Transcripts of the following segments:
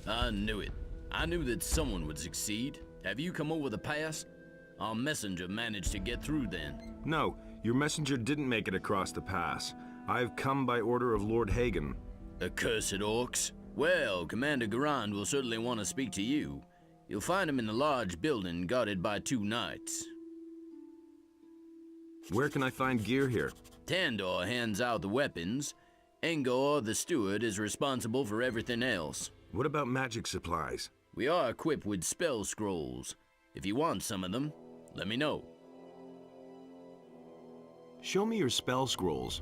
I knew it. I knew that someone would succeed. Have you come over the pass? Our messenger managed to get through then. No, your messenger didn't make it across the pass. I've come by order of Lord Hagen. Accursed orcs. Well, Commander Garand will certainly want to speak to you. You'll find him in the large building guarded by 2 knights. Where can I find gear here? Tandor hands out the weapons. Engor, the steward, is responsible for everything else. What about magic supplies? We are equipped with spell scrolls. If you want some of them, let me know. Show me your spell scrolls.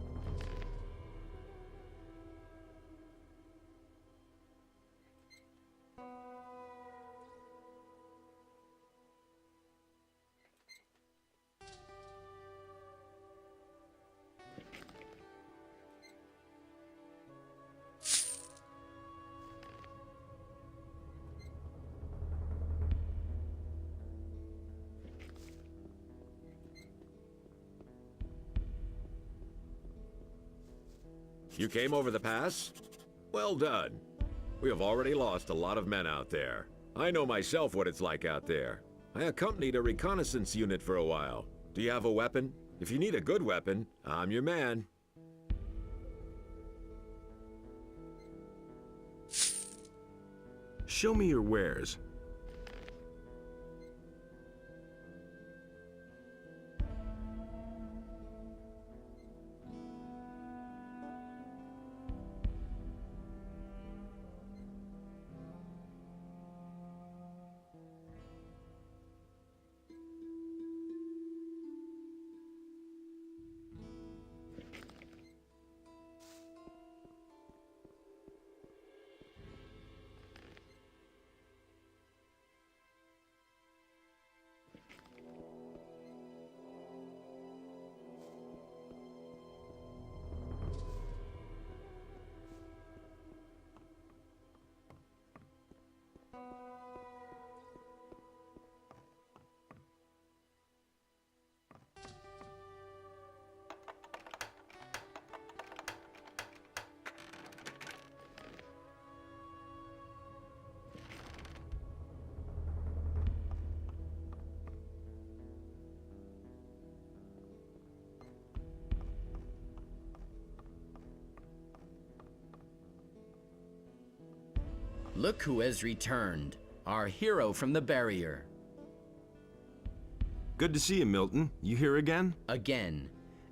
You came over the pass? Well done. We have already lost a lot of men out there. I know myself what it's like out there. I accompanied a reconnaissance unit for a while. Do you have a weapon? If you need a good weapon, I'm your man. Show me your wares. Look who has returned, our hero from the barrier. Good to see you, Milton. You here again? Again.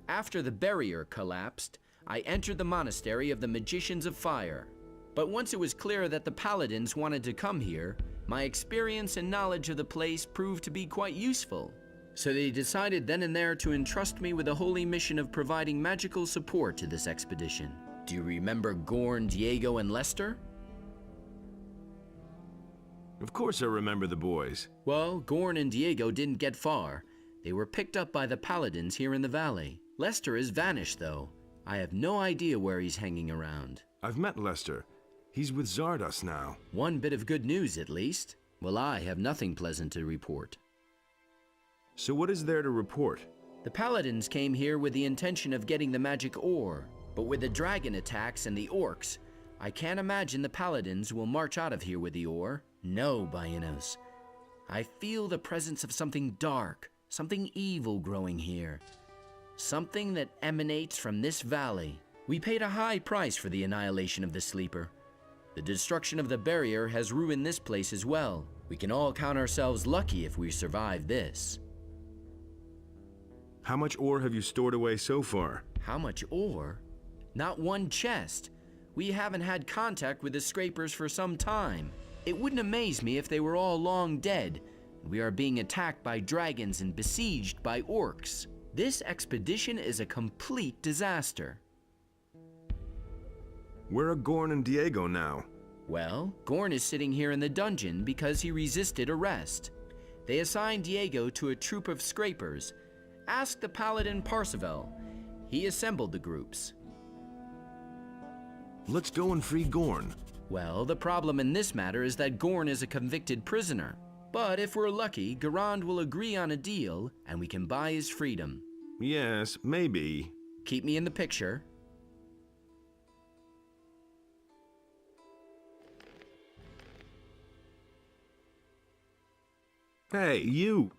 After the barrier collapsed, I entered the monastery of the Magicians of Fire. But once it was clear that the paladins wanted to come here, my experience and knowledge of the place proved to be quite useful. So they decided then and there to entrust me with the holy mission of providing magical support to this expedition. Do you remember Gorn, Diego, and Lester? Of course I remember the boys. Well, Gorn and Diego didn't get far. They were picked up by the paladins here in the valley. Lester has vanished, though. I have no idea where he's hanging around. I've met Lester. He's with Zardos now. One bit of good news, at least. Well, I have nothing pleasant to report. So what is there to report? The paladins came here with the intention of getting the magic ore, but with the dragon attacks and the orcs, I can't imagine the paladins will march out of here with the ore. No, Baianos. I feel the presence of something dark, something evil growing here. Something that emanates from this valley. We paid a high price for the annihilation of the Sleeper. The destruction of the barrier has ruined this place as well. We can all count ourselves lucky if we survive this. How much ore have you stored away so far? How much ore? Not one chest. We haven't had contact with the scrapers for some time. It wouldn't amaze me if they were all long dead. We are being attacked by dragons and besieged by orcs. This expedition is a complete disaster. Where are Gorn and Diego now? Well, Gorn is sitting here in the dungeon because he resisted arrest. They assigned Diego to a troop of scrapers. Ask the paladin Parseval. He assembled the groups. Let's go and free Gorn. Well, the problem in this matter is that Gorn is a convicted prisoner. But if we're lucky, Garand will agree on a deal, and we can buy his freedom. Yes, maybe. Keep me in the picture. Hey, you!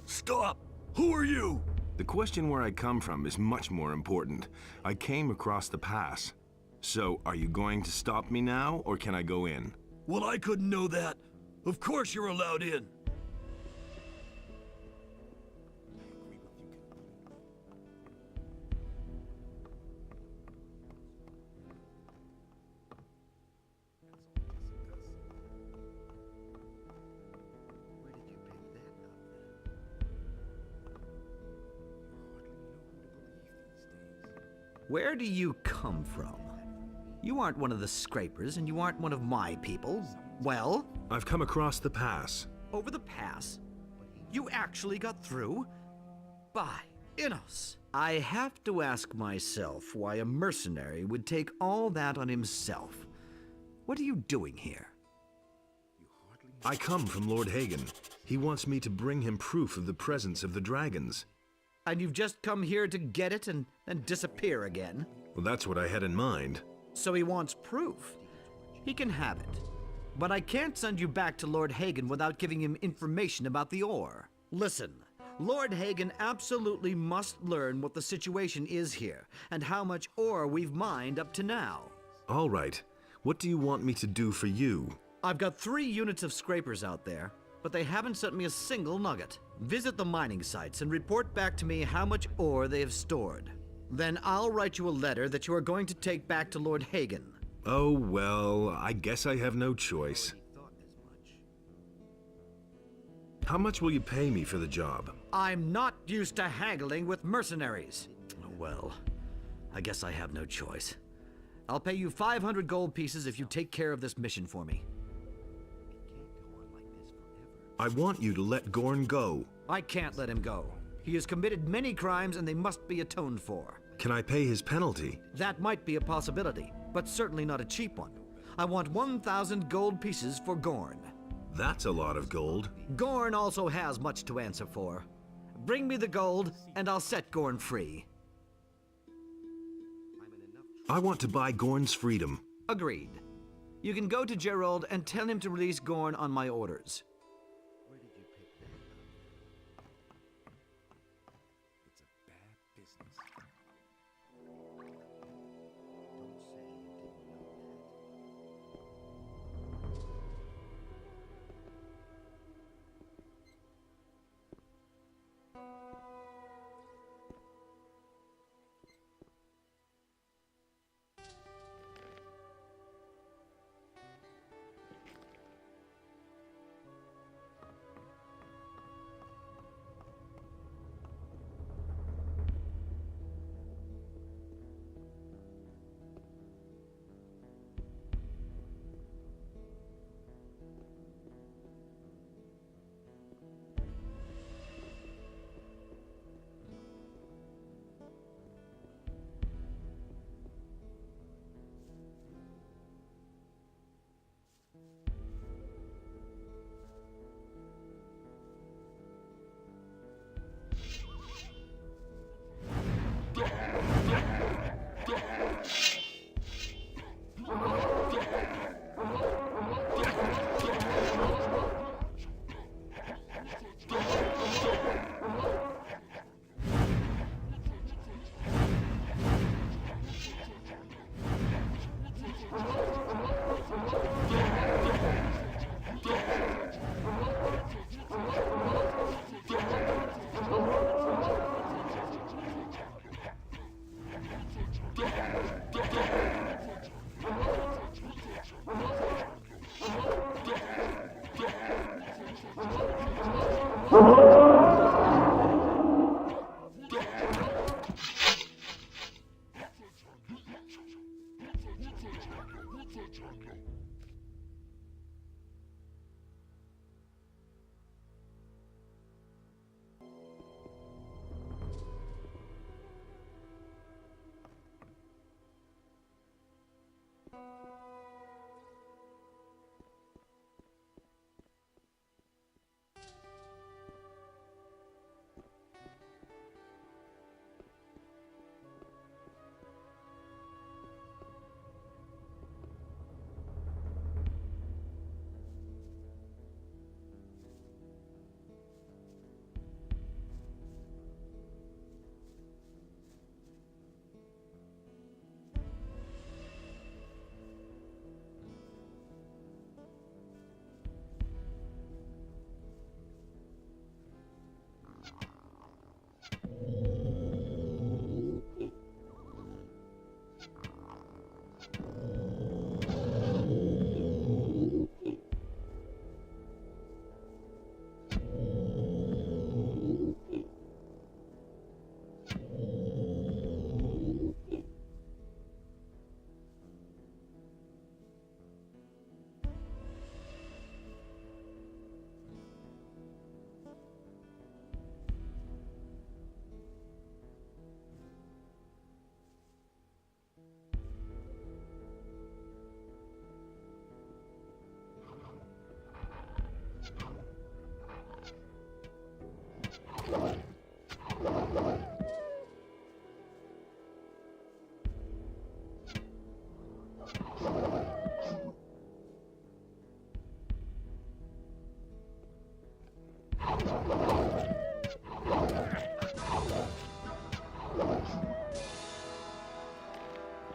Stop! Who are you? The question where I come from is much more important. I came across the pass. So, are you going to stop me now, or can I go in? Well, I couldn't know that. Of course you're allowed in. Where do you come from? You aren't one of the scrapers, and you aren't one of my people. Well? I've come across the pass. Over the pass? You actually got through? By Innos. I have to ask myself why a mercenary would take all that on himself. What are you doing here? I come from Lord Hagen. He wants me to bring him proof of the presence of the dragons. And you've just come here to get it and then disappear again? Well, that's what I had in mind. So he wants proof. He can have it. But I can't send you back to Lord Hagen without giving him information about the ore. Listen, Lord Hagen absolutely must learn what the situation is here, and how much ore we've mined up to now. All right. What do you want me to do for you? I've got 3 units of scrapers out there, but they haven't sent me a single nugget. Visit the mining sites and report back to me how much ore they have stored. Then I'll write you a letter that you are going to take back to Lord Hagen. Oh, well, I guess I have no choice. How much will you pay me for the job? I'm not used to haggling with mercenaries. Well, I guess I have no choice. I'll pay you 500 gold pieces if you take care of this mission for me. I want you to let Gorn go. I can't let him go. He has committed many crimes and they must be atoned for. Can I pay his penalty? That might be a possibility, but certainly not a cheap one. I want 1,000 gold pieces for Gorn. That's a lot of gold. Gorn also has much to answer for. Bring me the gold, and I'll set Gorn free. I want to buy Gorn's freedom. Agreed. You can go to Gerald and tell him to release Gorn on my orders.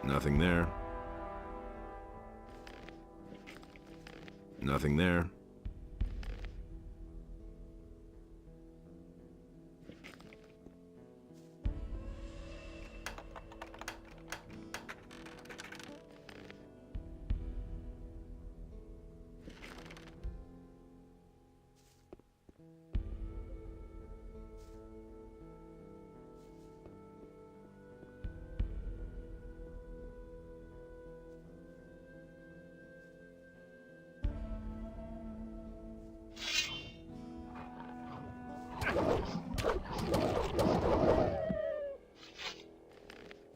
Nothing there. Nothing there.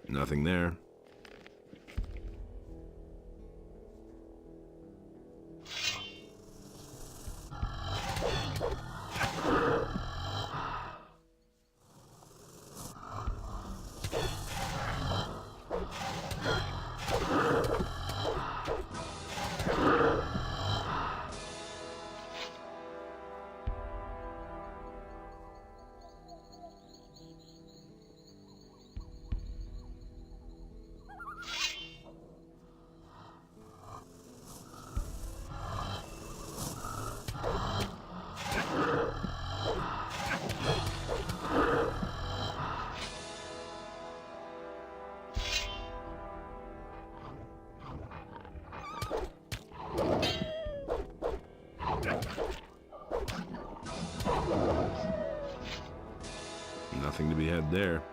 Nothing there. Nothing to be had there.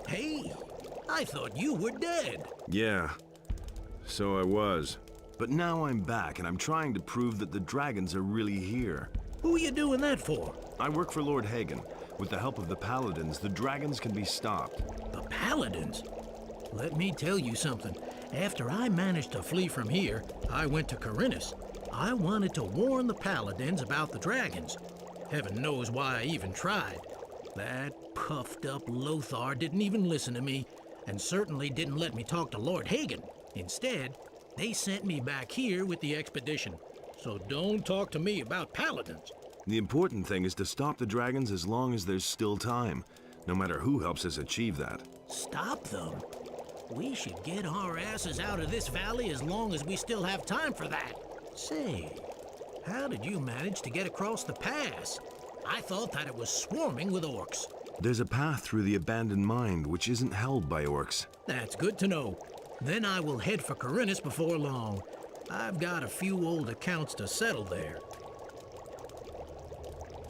Hey, I thought you were dead. Yeah, so I was. But now I'm back, and I'm trying to prove that the dragons are really here. Who are you doing that for? I work for Lord Hagen. With the help of the paladins, the dragons can be stopped. The paladins? Let me tell you something. After I managed to flee from here, I went to Corinus. I wanted to warn the paladins about the dragons. Heaven knows why I even tried. That puffed up Lothar didn't even listen to me, and certainly didn't let me talk to Lord Hagen. Instead, they sent me back here with the expedition. So don't talk to me about paladins. The important thing is to stop the dragons as long as there's still time, no matter who helps us achieve that. Stop them? We should get our asses out of this valley as long as we still have time for that. Say, how did you manage to get across the pass? I thought that it was swarming with orcs. There's a path through the abandoned mine which isn't held by orcs. That's good to know. Then I will head for Corinus before long. I've got a few old accounts to settle there.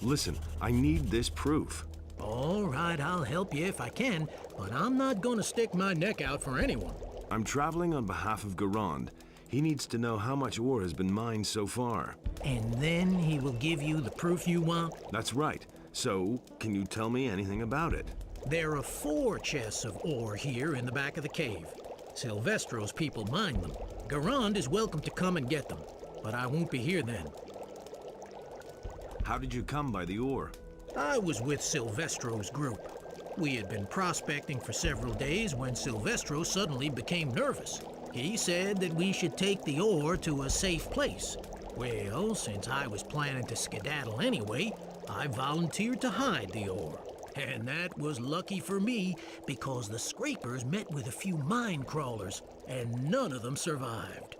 Listen, I need this proof. All right, I'll help you if I can, but I'm not gonna stick my neck out for anyone. I'm traveling on behalf of Garand. He needs to know how much ore has been mined so far. And then he will give you the proof you want? That's right. So, can you tell me anything about it? There are 4 chests of ore here in the back of the cave. Silvestro's people mine them. Garand is welcome to come and get them, but I won't be here then. How did you come by the ore? I was with Silvestro's group. We had been prospecting for several days when Silvestro suddenly became nervous. He said that we should take the ore to a safe place. Well, since I was planning to skedaddle anyway, I volunteered to hide the ore. And that was lucky for me, because the scrapers met with a few mine crawlers, and none of them survived.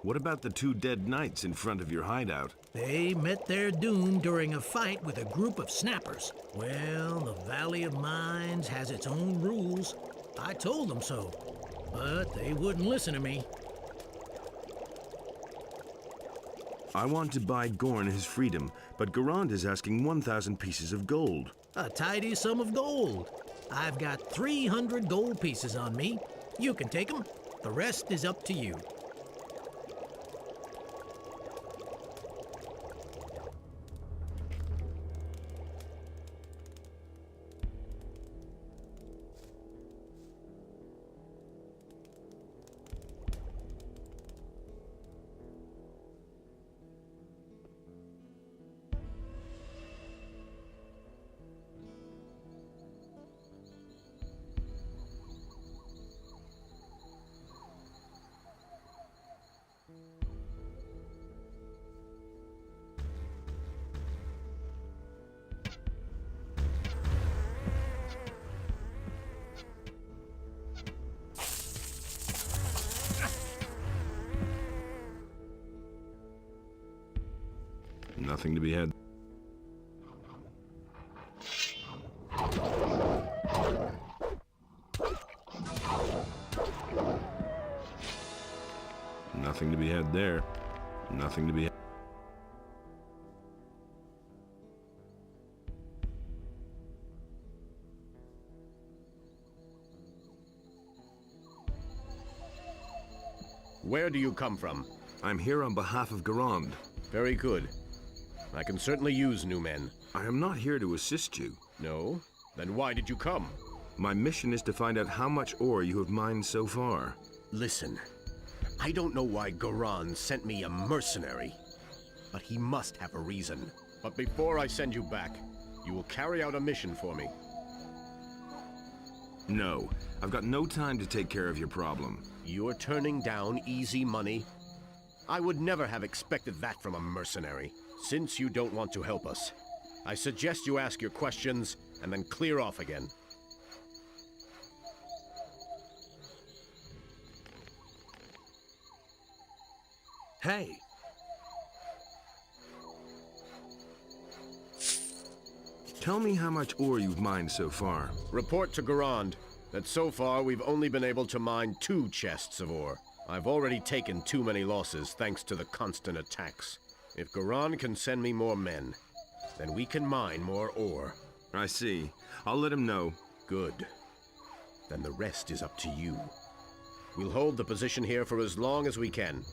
What about the 2 dead knights in front of your hideout? They met their doom during a fight with a group of snappers. Well, the Valley of Mines has its own rules. I told them so, but they wouldn't listen to me. I want to buy Gorn his freedom, but Garand is asking 1,000 pieces of gold. A tidy sum of gold. I've got 300 gold pieces on me. You can take them. The rest is up to you. Nothing to be had. Nothing to be had there. Nothing to be had. Where do you come from? I'm here on behalf of Garand. Very good. I can certainly use new men. I am not here to assist you. No? Then why did you come? My mission is to find out how much ore you have mined so far. Listen, I don't know why Garand sent me a mercenary, but he must have a reason. But before I send you back, you will carry out a mission for me. No, I've got no time to take care of your problem. You're turning down easy money? I would never have expected that from a mercenary. Since you don't want to help us, I suggest you ask your questions and then clear off again. Hey! Tell me how much ore you've mined so far. Report to Garand that so far we've only been able to mine 2 chests of ore. I've already taken too many losses thanks to the constant attacks. If Garand can send me more men, then we can mine more ore. I see. I'll let him know. Good. Then the rest is up to you. We'll hold the position here for as long as we can.